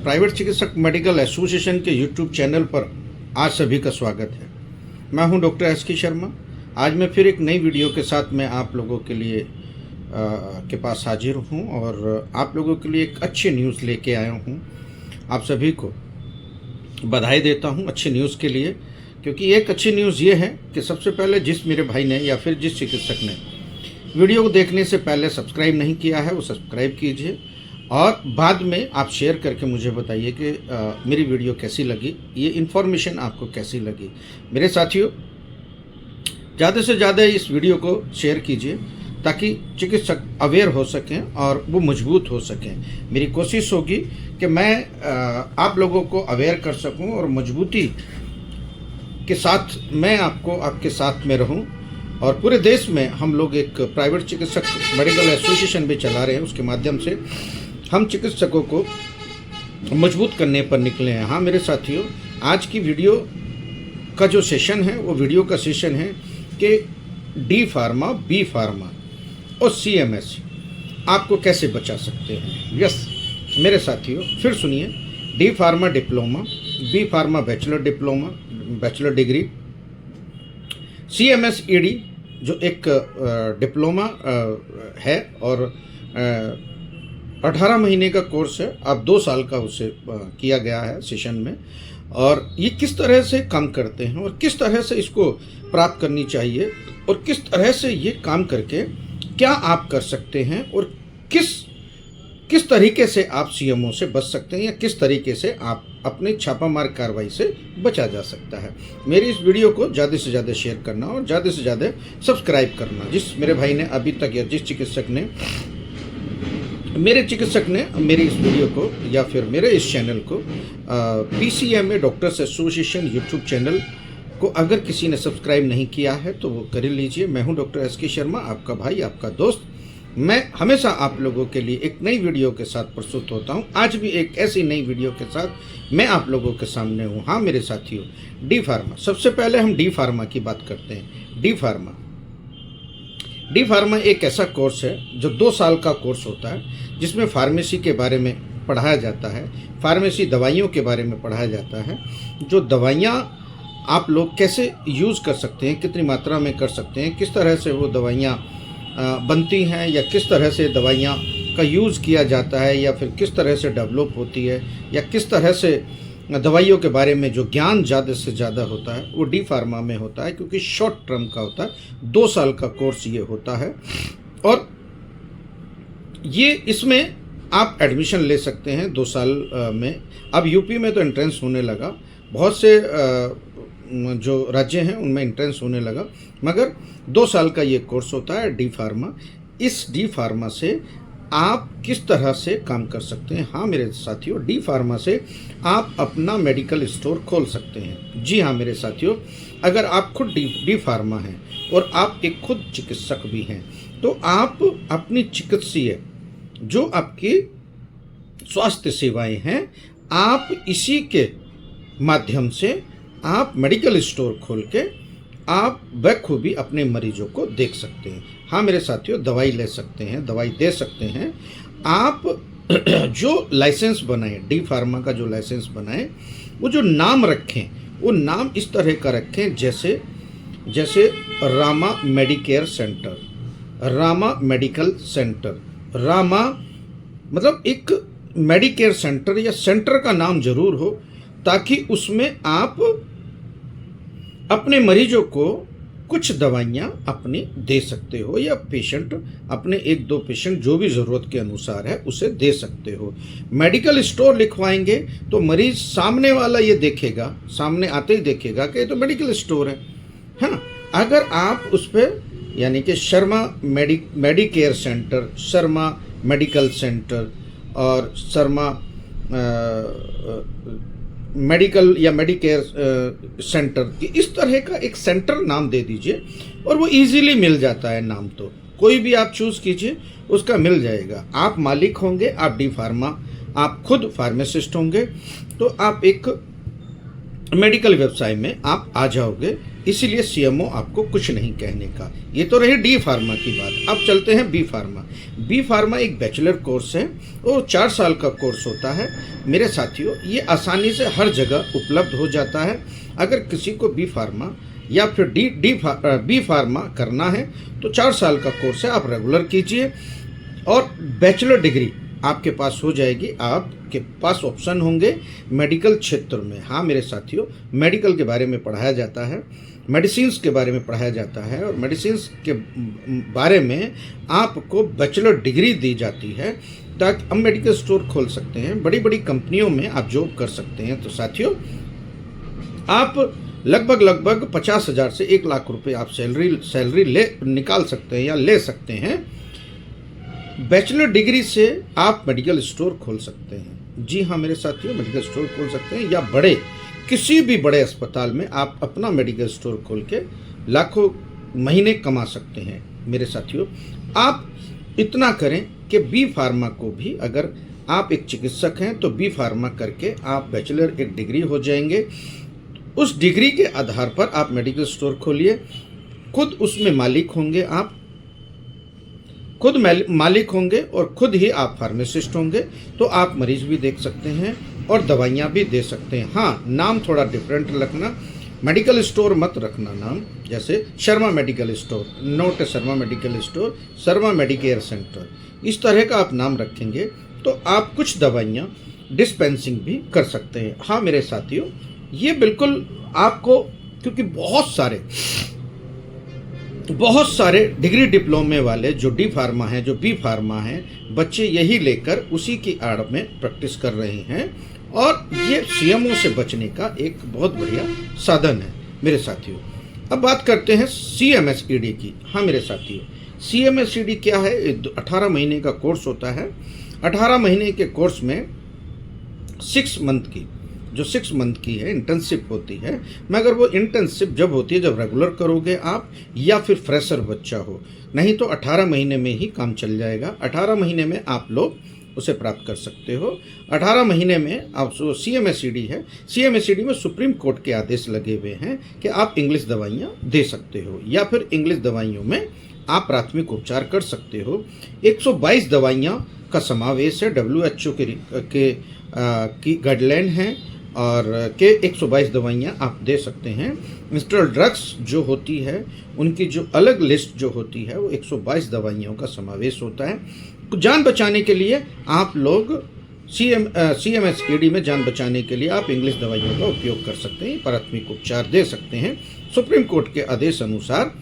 Private चिकित्सक medical association के YouTube channel पर आज सभी का स्वागत है। मैं हूं डॉक्टर एस.के. शर्मा। आज मैं फिर एक नई वीडियो के साथ मैं आप लोगों के लिए के पास हाजिर हूं और आप लोगों के लिए एक अच्छी न्यूज़ लेके आया हूं। आप सभी को बधाई देता हूं अच्छी न्यूज़ के लिए, क्योंकि एक अच्छी न्यूज़ ये है कि सबसे पहले जिस मेरे भाई ने या फिर जिस चिकित्सक ने वीडियो को देखने से पहले सब्सक्राइब नहीं किया है वो सब्सक्राइब कीजिए और बाद में आप शेयर करके मुझे बताइए कि मेरी वीडियो कैसी लगी, ये इन्फॉर्मेशन आपको कैसी लगी। मेरे साथियों, ज़्यादा से ज़्यादा इस वीडियो को शेयर कीजिए ताकि चिकित्सक अवेयर हो सकें और वो मजबूत हो सकें। मेरी कोशिश होगी कि मैं आप लोगों को अवेयर कर सकूं और मजबूती के साथ मैं आपके साथ में रहूं। और पूरे देश में हम लोग एक प्राइवेट चिकित्सक मेडिकल एसोसिएशन भी चला रहे हैं, उसके माध्यम से हम चिकित्सकों को मजबूत करने पर निकले हैं। हाँ मेरे साथियों, आज की वीडियो का जो सेशन है वो वीडियो का सेशन है कि डी फार्मा, बी फार्मा और CMS आपको कैसे बचा सकते हैं। यस मेरे साथियों, फिर सुनिए, D pharma diploma, B pharma bachelor diploma, bachelor degree, CMS ED जो एक डिप्लोमा है और 18 महीने का कोर्स है। अब 2 साल का उसे किया गया है सेशन में। और ये किस तरह से काम करते हैं और किस तरह से इसको प्राप्त करनी चाहिए और किस तरह से ये काम करके क्या आप कर सकते हैं और किस तरीके से आप CMO से बच सकते हैं या किस तरीके से आप अपने छापामार कार्रवाई से बचा जा सकता है। मेरी इस वीडियो को ज़्यादा से ज़्यादा शेयर करना और ज़्यादा से ज़्यादा सब्सक्राइब करना। जिस मेरे भाई ने अभी तक या जिस चिकित्सक ने मेरे इस वीडियो को या फिर मेरे इस चैनल को PCMA doctors association YouTube channel को अगर किसी ने सब्सक्राइब नहीं किया है तो वो कर लीजिए। मैं हूं डॉक्टर एस.के. शर्मा, आपका भाई, आपका दोस्त। मैं हमेशा आप लोगों के लिए एक नई वीडियो के साथ प्रस्तुत होता हूं। आज भी एक ऐसी नई वीडियो के साथ मैं आप लोगों के सामने हूं। हाँ मेरे साथियों, डी फार्मा, सबसे पहले हम डी फार्मा की बात करते हैं। डी फार्मा एक ऐसा कोर्स है जो 2 साल का कोर्स होता है, जिसमें फार्मेसी के बारे में पढ़ाया जाता है, फार्मेसी दवाइयों के बारे में पढ़ाया जाता है। जो दवाइयाँ आप लोग कैसे यूज़ कर सकते हैं, कितनी मात्रा में कर सकते हैं, किस तरह से वो दवाइयाँ बनती हैं या किस तरह से दवाइयाँ का यूज़ किया जाता है या फिर किस तरह से डेवलप होती है या किस तरह से दवाइयों के बारे में जो ज्ञान ज़्यादा से ज़्यादा होता है वो डी फार्मा में होता है, क्योंकि शॉर्ट टर्म का होता है। 2 साल का कोर्स ये होता है और ये इसमें आप एडमिशन ले सकते हैं 2 साल में। अब यूपी में तो एंट्रेंस होने लगा, बहुत से जो राज्य हैं उनमें एंट्रेंस होने लगा, मगर 2 साल का ये कोर्स होता है डी फार्मा। इस डी फार्मा से आप किस तरह से काम कर सकते हैं। हाँ मेरे साथियों, डी फार्मा से आप अपना मेडिकल स्टोर खोल सकते हैं। जी हाँ मेरे साथियों, अगर आप खुद डी फार्मा हैं और आप एक खुद चिकित्सक भी हैं तो आप अपनी चिकित्सीय जो आपकी स्वास्थ्य सेवाएं हैं, आप इसी के माध्यम से आप मेडिकल स्टोर खोल के आप बखूबी अपने मरीजों को देख सकते हैं। हाँ मेरे साथियों, दवाई ले सकते हैं, दवाई दे सकते हैं। आप जो लाइसेंस बनाएं, डी फार्मा का जो लाइसेंस बनाएं, वो जो नाम रखें वो नाम इस तरह का रखें जैसे Rama Medicare centre, Rama medical centre. Rama मतलब एक मेडिकेयर सेंटर या सेंटर का नाम जरूर हो, ताकि उसमें आप अपने मरीजों को कुछ दवाइयाँ अपनी दे सकते हो या पेशेंट अपने 1-2 पेशेंट जो भी ज़रूरत के अनुसार है उसे दे सकते हो। मेडिकल स्टोर लिखवाएंगे तो मरीज सामने वाला ये देखेगा, सामने आते ही देखेगा कि ये तो मेडिकल स्टोर है। हाँ, अगर आप उस पर यानी कि Sharma Medicare centre, Sharma medical centre और शर्मा मेडिकल या मेडिकेयर सेंटर, इस तरह का एक सेंटर नाम दे दीजिए और वो इजीली मिल जाता है। नाम तो कोई भी आप चूज़ कीजिए, उसका मिल जाएगा। आप मालिक होंगे, आप डी फार्मा, आप खुद फार्मासिस्ट होंगे तो आप एक मेडिकल व्यवसाय में आप आ जाओगे। इसीलिए सीएमओ आपको कुछ नहीं कहने का। ये तो रही डी फार्मा की बात। अब चलते हैं बी फार्मा। बी फार्मा एक बैचलर कोर्स है, वो 4 साल का कोर्स होता है। मेरे साथियों, ये आसानी से हर जगह उपलब्ध हो जाता है। अगर किसी को बी फार्मा या फिर बी फार्मा करना है तो 4 साल का कोर्स है, आप रेगुलर कीजिए और बैचलर डिग्री आपके पास हो जाएगी। आपके पास ऑप्शन होंगे मेडिकल क्षेत्र में। हाँ मेरे साथियों, मेडिकल के बारे में पढ़ाया जाता है, मेडिसिन्स के बारे में पढ़ाया जाता है और मेडिसिन्स के बारे में आपको बैचलर डिग्री दी जाती है ताकि हम मेडिकल स्टोर खोल सकते हैं, बड़ी बड़ी कंपनियों में आप जॉब कर सकते हैं। तो साथियों, आप लगभग 50,000 से 1 लाख रुपए आप सैलरी निकाल सकते हैं या ले सकते हैं। बैचलर डिग्री से आप मेडिकल स्टोर खोल सकते हैं। जी हाँ मेरे साथियों, मेडिकल स्टोर खोल सकते हैं या किसी भी बड़े अस्पताल में आप अपना मेडिकल स्टोर खोल के लाखों महीने कमा सकते हैं। मेरे साथियों, आप इतना करें कि बी फार्मा को भी, अगर आप एक चिकित्सक हैं तो बी फार्मा करके आप बैचलर एक डिग्री हो जाएंगे। उस डिग्री के आधार पर आप मेडिकल स्टोर खोलिए, खुद उसमें मालिक होंगे, आप खुद मालिक होंगे और खुद ही आप फार्मासिस्ट होंगे। तो आप मरीज भी देख सकते हैं और दवाइयाँ भी दे सकते हैं। हाँ, नाम थोड़ा डिफरेंट रखना, मेडिकल स्टोर मत रखना नाम, जैसे Sharma medical store, note Sharma medical store, Sharma Medicare centre, इस तरह का आप नाम रखेंगे तो आप कुछ दवाइयाँ डिस्पेंसिंग भी कर सकते हैं। हाँ मेरे साथियों, ये बिल्कुल आपको, क्योंकि बहुत सारे डिग्री डिप्लोमे वाले जो डी फार्मा हैं, जो बी फार्मा हैं, बच्चे यही लेकर उसी की आड़ में प्रैक्टिस कर रहे हैं और ये सीएमओ से बचने का एक बहुत बढ़िया साधन है मेरे साथियों। अब बात करते हैं सीएमएसईडी की। हाँ मेरे साथियों, सीएमएसईडी क्या है? 18 महीने का कोर्स होता है। 18 महीने के कोर्स में 6 मंथ की है इंटर्नशिप होती है। मगर वो इंटर्नशिप जब होती है जब रेगुलर करोगे आप या फिर फ्रेशर बच्चा हो, नहीं तो 18 महीने में ही काम चल जाएगा। 18 महीने में आप लोग उसे प्राप्त कर सकते हो। 18 महीने में आप सीएमएसईडी है, सीएमएसईडी में सुप्रीम कोर्ट के आदेश लगे हुए हैं कि आप इंग्लिश दवाइयाँ दे सकते हो या फिर इंग्लिश दवाइयों में आप प्राथमिक उपचार कर सकते हो। 122 दवाइयाँ का समावेश है, WHO की गाइडलाइन है और के 122 दवाइयाँ आप दे सकते हैं। इंस्टॉल ड्रग्स जो होती है उनकी जो अलग लिस्ट जो होती है वो 122 दवाइयों का समावेश होता है। जान बचाने के लिए आप लोग सीएमएसईडी में जान बचाने के लिए आप इंग्लिश दवाइयों का उपयोग कर सकते हैं, प्राथमिक उपचार दे सकते हैं। सुप्रीम कोर्ट के आदेश अनुसार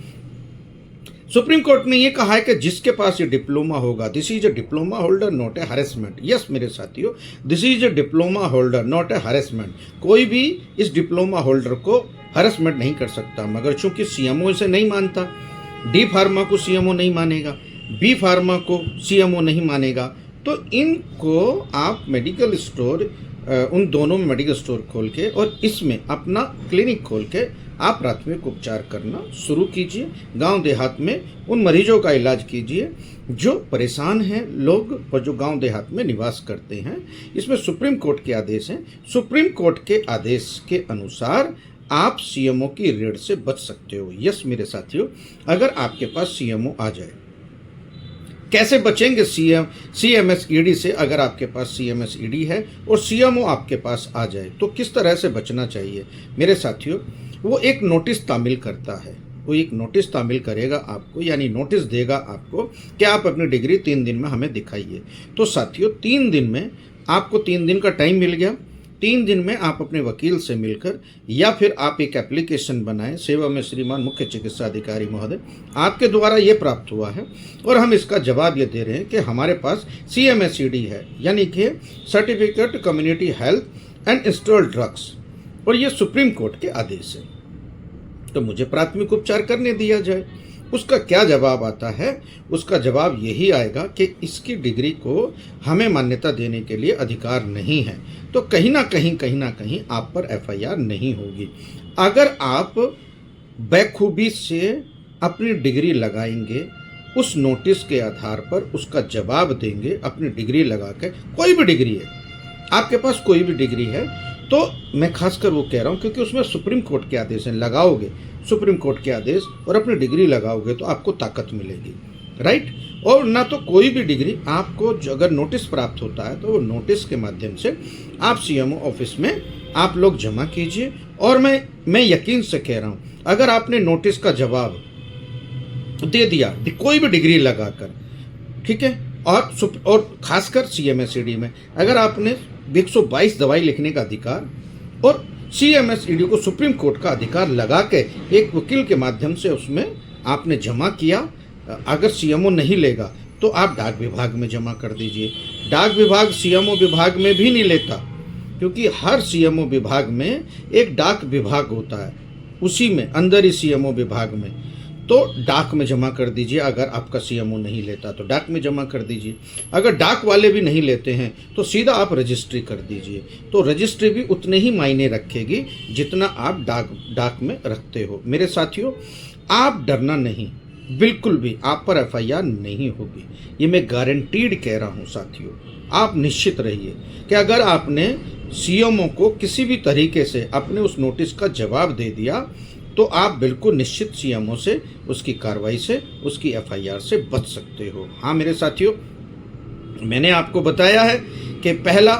सुप्रीम कोर्ट ने ये कहा है कि जिसके पास ये डिप्लोमा होगा, this is a diploma holder not a harassment. Yes मेरे साथियों, this is a diploma holder not a harassment. कोई भी इस डिप्लोमा होल्डर को हरेसमेंट नहीं कर सकता। मगर चूंकि सीएमओ इसे नहीं मानता, डी फार्मा को सीएमओ नहीं मानेगा, बी फार्मा को सीएमओ नहीं मानेगा, तो इनको आप मेडिकल स्टोर, उन दोनों में मेडिकल स्टोर खोल के और इसमें अपना क्लिनिक खोल के आप प्राथमिक उपचार करना शुरू कीजिए। गांव देहात में उन मरीजों का इलाज कीजिए जो परेशान हैं लोग और जो गांव देहात में निवास करते हैं। इसमें सुप्रीम कोर्ट के आदेश हैं। सुप्रीम कोर्ट के आदेश के अनुसार आप सीएमओ की रेड से बच सकते हो। यस मेरे साथियों, अगर आपके पास सीएमओ आ जाए, कैसे बचेंगे सीएमएसईडी से? अगर आपके पास सीएमएसईडी है और सीएमओ आपके पास आ जाए तो किस तरह से बचना चाहिए? मेरे साथियों, वो एक नोटिस तामील करता है, वो एक नोटिस तामील करेगा आपको, यानी नोटिस देगा आपको कि आप अपनी डिग्री 3 दिन में हमें दिखाइए। तो साथियों, 3 दिन में आपको 3 दिन का टाइम मिल गया। 3 दिन में आप अपने वकील से मिलकर या फिर आप एक एप्लीकेशन बनाएं, सेवा में श्रीमान मुख्य चिकित्सा अधिकारी महोदय आपके द्वारा ये प्राप्त हुआ है और हम इसका जवाब ये दे रहे हैं कि हमारे पास सीएमएसईडी है, यानी कि certificate community health and installed drugs, और ये सुप्रीम कोर्ट के आदेश है, तो मुझे प्राथमिक उपचार करने दिया जाए। उसका क्या जवाब आता है? उसका जवाब यही आएगा कि इसकी डिग्री को हमें मान्यता देने के लिए अधिकार नहीं है। तो कहीं ना कहीं आप पर एफआईआर नहीं होगी। अगर आप बखूबी से अपनी डिग्री लगाएंगे, उस नोटिस के आधार पर उसका जवाब देंगे, अपनी डिग्री लगा के, कोई भी डिग्री है आपके पास, कोई भी डिग्री है, तो मैं खासकर वो कह रहा हूँ क्योंकि उसमें सुप्रीम कोर्ट के आदेश हैं, लगाओगे सुप्रीम कोर्ट के आदेश और अपनी डिग्री लगाओगे तो आपको ताकत मिलेगी, राइट। और ना तो कोई भी डिग्री आपको अगर नोटिस प्राप्त होता है तो वो नोटिस के माध्यम से आप सीएमओ ऑफिस में आप लोग जमा कीजिए। और मैं यकीन से कह रहा हूँ, अगर आपने नोटिस का जवाब दे दिया कोई भी डिग्री लगाकर, ठीक है, और खासकर सीएमएसईडी में अगर आपने 122 दवाई लिखने का अधिकार और सीएमएसईडी को सुप्रीम कोर्ट का अधिकार लगा के एक वकील के माध्यम से उसमें आपने जमा किया, अगर सीएमओ नहीं लेगा तो आप डाक विभाग में जमा कर दीजिए। डाक विभाग सीएमओ विभाग में भी नहीं लेता, क्योंकि हर सीएमओ विभाग में एक डाक विभाग होता है, उसी में अंदर ही सीएमओ विभाग में। तो डाक में जमा कर दीजिए। अगर आपका सीएमओ नहीं लेता तो डाक में जमा कर दीजिए। अगर डाक वाले भी नहीं लेते हैं तो सीधा आप रजिस्ट्री कर दीजिए। तो रजिस्ट्री भी उतने ही मायने रखेगी जितना आप डाक में रखते हो। मेरे साथियों, आप डरना नहीं, बिल्कुल भी आप पर एफआईआर नहीं होगी, ये मैं गारंटीड कह रहा हूँ साथियों। आप निश्चित रहिए कि अगर आपने सीएमओ को किसी भी तरीके से अपने उस नोटिस का जवाब दे दिया तो आप बिल्कुल निश्चित सीएमओ से, उसकी कार्रवाई से, उसकी एफआईआर से बच सकते हो। हाँ मेरे साथियों, मैंने आपको बताया है कि पहला,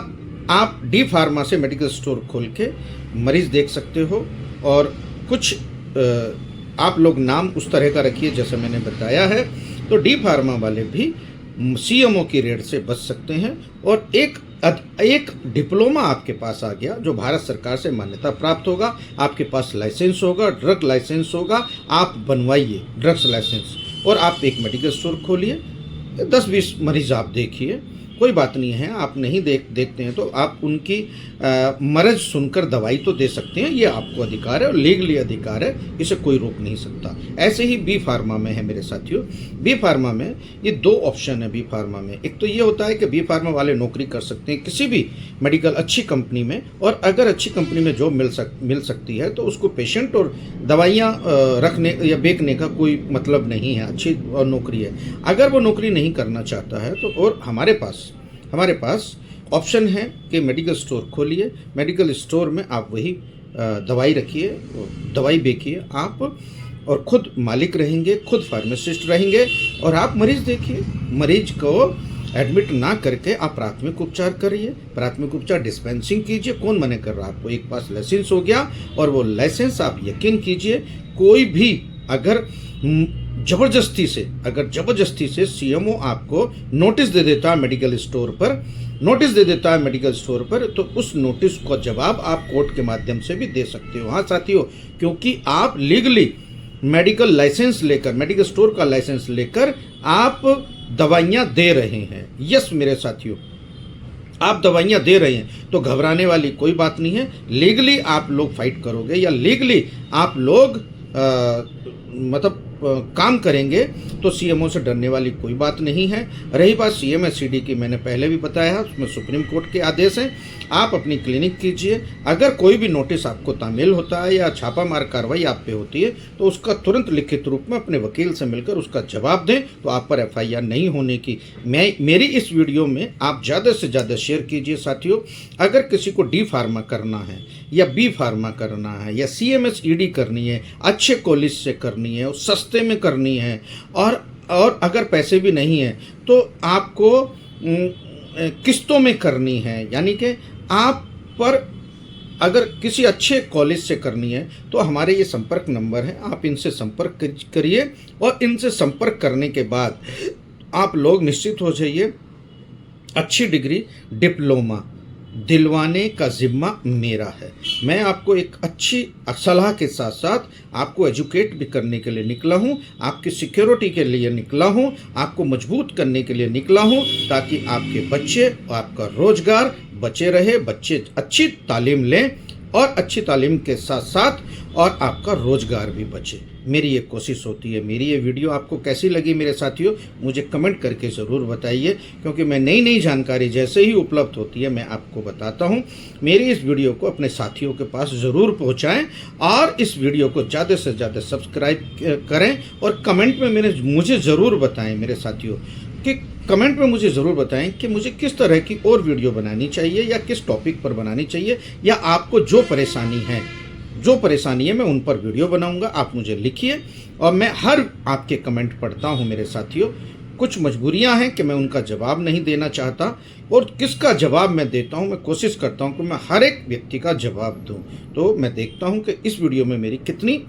आप डी फार्मा से मेडिकल स्टोर खोल के मरीज देख सकते हो और कुछ आप लोग नाम उस तरह का रखिए जैसे मैंने बताया है, तो डी फार्मा वाले भी सीएमओ की रेड से बच सकते हैं। और एक डिप्लोमा आपके पास आ गया जो भारत सरकार से मान्यता प्राप्त होगा, आपके पास लाइसेंस होगा, ड्रग लाइसेंस होगा, आप बनवाइए ड्रग्स लाइसेंस और आप एक मेडिकल स्टोर खोलिए, 10-20 मरीज आप देखिए, कोई बात नहीं है। आप नहीं देखते हैं तो आप उनकी मर्ज सुनकर दवाई तो दे सकते हैं, ये आपको अधिकार है और लीगली अधिकार है, इसे कोई रोक नहीं सकता। ऐसे ही बी फार्मा में है मेरे साथियों। बी फार्मा में ये 2 ऑप्शन है। बी फार्मा में एक तो ये होता है कि बी फार्मा वाले नौकरी कर सकते हैं किसी भी मेडिकल अच्छी कंपनी में, और अगर अच्छी कंपनी में जॉब मिल सकती है तो उसको पेशेंट और दवाइयाँ रखने या बेचने का कोई मतलब नहीं है, अच्छी नौकरी है। अगर वो नौकरी नहीं करना चाहता है तो और हमारे पास ऑप्शन है कि मेडिकल स्टोर खोलिए, मेडिकल स्टोर में आप वही दवाई रखिए, दवाई बेचिए आप, और खुद मालिक रहेंगे, खुद फार्मासिस्ट रहेंगे, और आप मरीज देखिए। मरीज को एडमिट ना करके आप प्राथमिक उपचार करिए, प्राथमिक उपचार डिस्पेंसिंग कीजिए। कौन मना कर रहा है आपको? एक पास लाइसेंस हो गया, और वो लाइसेंस आप यकीन कीजिए, कोई भी अगर जबरदस्ती से सीएमओ आपको नोटिस दे देता है मेडिकल स्टोर पर, तो उस नोटिस का जवाब आप कोर्ट के माध्यम से भी दे सकते हो। हाँ साथियों, क्योंकि आप लीगली मेडिकल लाइसेंस लेकर, मेडिकल स्टोर का लाइसेंस लेकर आप दवाइयाँ दे रहे हैं। यस मेरे साथियों, आप दवाइयाँ दे रहे हैं तो घबराने वाली कोई बात नहीं है। लीगली आप लोग फाइट करोगे या लीगली आप लोग काम करेंगे तो सीएमओ से डरने वाली कोई बात नहीं है। रही बात सीएमएसईडी की, मैंने पहले भी बताया, उसमें सुप्रीम कोर्ट के आदेश हैं। आप अपनी क्लिनिक कीजिए। अगर कोई भी नोटिस आपको तामील होता है या छापामार कार्रवाई आप पे होती है तो उसका तुरंत लिखित रूप में अपने वकील से मिलकर उसका जवाब दें, तो आप पर एफआईआर नहीं होने की मेरी इस वीडियो में आप ज़्यादा से ज़्यादा शेयर कीजिए साथियों। अगर किसी को डी फार्मा करना है या बी फार्मा करना है या सीएमएसईडी करनी है, अच्छे कॉलेज से करनी है और सस्ते में करनी है, और अगर पैसे भी नहीं है तो आपको किस्तों में करनी है, यानी कि आप पर अगर किसी अच्छे कॉलेज से करनी है तो हमारे ये संपर्क नंबर है, आप इनसे संपर्क करिए। और इनसे संपर्क करने के बाद आप लोग निश्चित हो जाइए, अच्छी डिग्री डिप्लोमा दिलवाने का जिम्मा मेरा है। मैं आपको एक अच्छी सलाह के साथ साथ आपको एजुकेट भी करने के लिए निकला हूँ, आपकी सिक्योरिटी के लिए निकला हूँ, आपको मजबूत करने के लिए निकला हूँ, ताकि आपके बच्चे, आपका रोजगार बचे रहे, बच्चे अच्छी तालीम लें और अच्छी तालीम के साथ साथ और आपका रोजगार भी बचे। मेरी ये कोशिश होती है। मेरी ये वीडियो आपको कैसी लगी मेरे साथियों, मुझे कमेंट करके ज़रूर बताइए, क्योंकि मैं नई जानकारी जैसे ही उपलब्ध होती है मैं आपको बताता हूँ। मेरी इस वीडियो को अपने साथियों के पास ज़रूर पहुँचाएँ और इस वीडियो को ज़्यादा से ज़्यादा सब्सक्राइब करें और कमेंट में मुझे ज़रूर बताएँ मेरे साथियों कि कमेंट में मुझे ज़रूर बताएं कि मुझे किस तरह की और वीडियो बनानी चाहिए या किस टॉपिक पर बनानी चाहिए, या आपको जो परेशानी है मैं उन पर वीडियो बनाऊंगा। आप मुझे लिखिए और मैं हर आपके कमेंट पढ़ता हूं मेरे साथियों। कुछ मजबूरियां हैं कि मैं उनका जवाब नहीं देना चाहता, और किसका जवाब मैं देता हूं मैं कोशिश करता हूं कि मैं हर एक व्यक्ति का जवाब दूं। तो मैं देखता हूं कि इस वीडियो में मेरी कितनी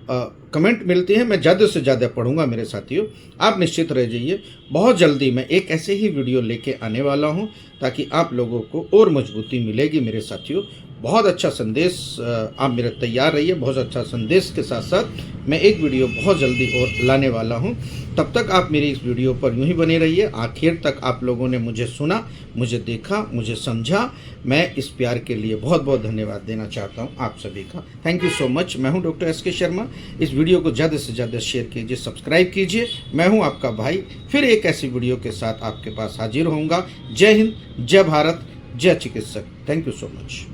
कमेंट मिलती हैं। मैं ज़्यादा से ज़्यादा पढ़ूंगा मेरे साथियों। आप निश्चित रह जाइए, बहुत जल्दी मैं एक ऐसे ही वीडियो लेके आने वाला हूं ताकि आप लोगों को और मजबूती मिलेगी मेरे साथियों। बहुत अच्छा संदेश आप मेरे तैयार रहिए। बहुत अच्छा संदेश के साथ साथ मैं एक वीडियो बहुत जल्दी और लाने वाला हूं। तब तक आप मेरी इस वीडियो पर यूं ही बने रहिए। आखिर तक आप लोगों ने मुझे सुना, मुझे देखा, मुझे समझा। मैं इस प्यार के लिए बहुत बहुत धन्यवाद देना चाहता हूं आप सभी का। Thank you so much. मैं हूं डॉक्टर एस के शर्मा। इस वीडियो को ज़्यादा से ज़्यादा शेयर कीजिए, सब्सक्राइब कीजिए। मैं हूं आपका भाई, फिर एक ऐसी वीडियो के साथ आपके पास हाजिर होऊंगा। जय हिंद, जय भारत, जय चिकित्सक। Thank you so much.